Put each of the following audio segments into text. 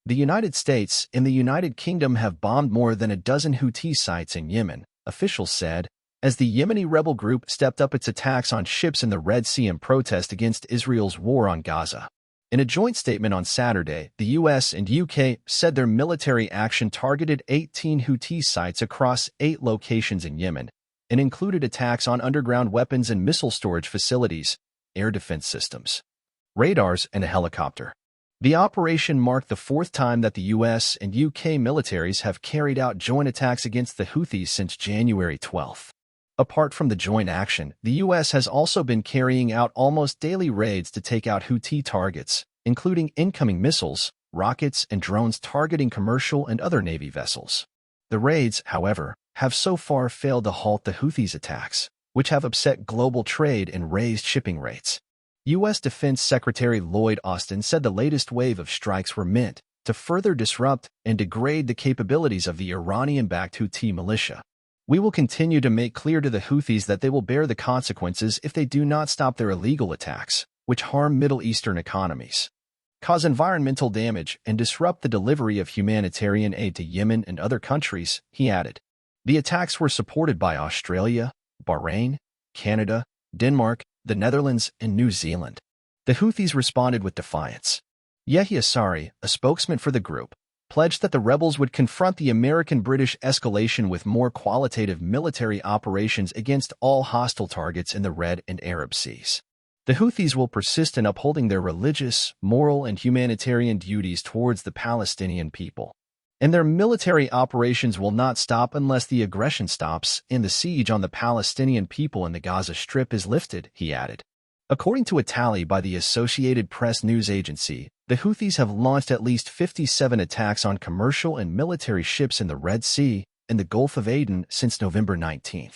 The United States and the United Kingdom have bombed more than a dozen Houthi sites in Yemen, officials said, as the Yemeni rebel group stepped up its attacks on ships in the Red Sea in protest against Israel's war on Gaza. In a joint statement on Saturday, the US and UK said their military action targeted 18 Houthi sites across 8 locations in Yemen and included attacks on underground weapons and missile storage facilities, air defense systems, radars, and a helicopter. The operation marked the 4th time that the US and UK militaries have carried out joint attacks against the Houthis since January 12. Apart from the joint action, the U.S. has also been carrying out almost daily raids to take out Houthi targets, including incoming missiles, rockets, and drones targeting commercial and other Navy vessels. The raids, however, have so far failed to halt the Houthis' attacks, which have upset global trade and raised shipping rates. U.S. Defense Secretary Lloyd Austin said the latest wave of strikes were meant to further disrupt and degrade the capabilities of the Iranian-backed Houthi militia. We will continue to make clear to the Houthis that they will bear the consequences if they do not stop their illegal attacks, which harm Middle Eastern economies, cause environmental damage, and disrupt the delivery of humanitarian aid to Yemen and other countries, he added. The attacks were supported by Australia, Bahrain, Canada, Denmark, the Netherlands, and New Zealand. The Houthis responded with defiance. Yehia Sari, a spokesman for the group, pledged that the rebels would confront the American-British escalation with more qualitative military operations against all hostile targets in the Red and Arab Seas. The Houthis will persist in upholding their religious, moral, and humanitarian duties towards the Palestinian people, and their military operations will not stop unless the aggression stops and the siege on the Palestinian people in the Gaza Strip is lifted, he added. According to a tally by the Associated Press news agency, the Houthis have launched at least 57 attacks on commercial and military ships in the Red Sea and the Gulf of Aden since November 19,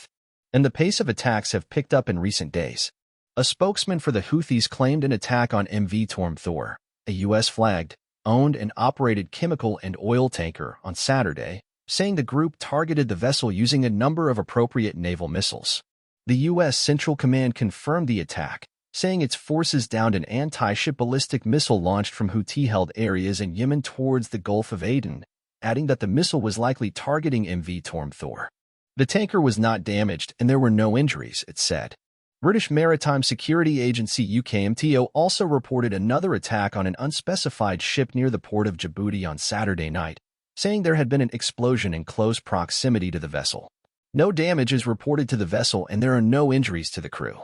and the pace of attacks have picked up in recent days. A spokesman for the Houthis claimed an attack on MV Torm Thor, a U.S.-flagged, owned and operated chemical and oil tanker, on Saturday, saying the group targeted the vessel using a number of appropriate naval missiles. The U.S. Central Command confirmed the attack, saying its forces downed an anti-ship ballistic missile launched from Houthi-held areas in Yemen towards the Gulf of Aden, adding that the missile was likely targeting MV Torm Thor. The tanker was not damaged and there were no injuries, it said. British Maritime Security Agency UKMTO also reported another attack on an unspecified ship near the port of Djibouti on Saturday night, saying there had been an explosion in close proximity to the vessel. No damage is reported to the vessel and there are no injuries to the crew.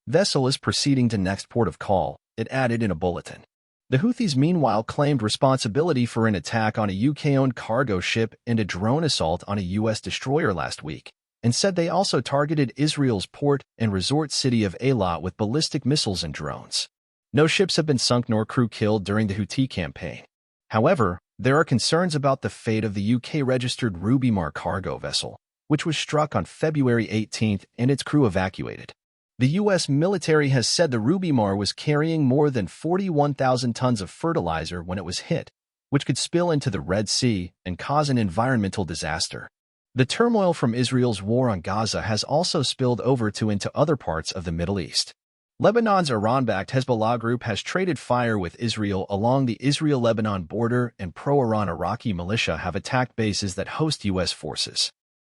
Vessel is proceeding to next port of call, it added in a bulletin. The Houthis meanwhile claimed responsibility for an attack on a UK-owned cargo ship and a drone assault on a U.S. destroyer last week, and said they also targeted Israel's port and resort city of Eilat with ballistic missiles and drones. No ships have been sunk nor crew killed during the Houthi campaign. However, there are concerns about the fate of the UK-registered Rubimar cargo vessel, which was struck on February 18 and its crew evacuated. The U.S. military has said the Rubimar was carrying more than 41,000 tons of fertilizer when it was hit, which could spill into the Red Sea and cause an environmental disaster. The turmoil from Israel's war on Gaza has also spilled over into other parts of the Middle East. Lebanon's Iran-backed Hezbollah group has traded fire with Israel along the Israel-Lebanon border, and pro-Iran Iraqi militia have attacked bases that host U.S. forces.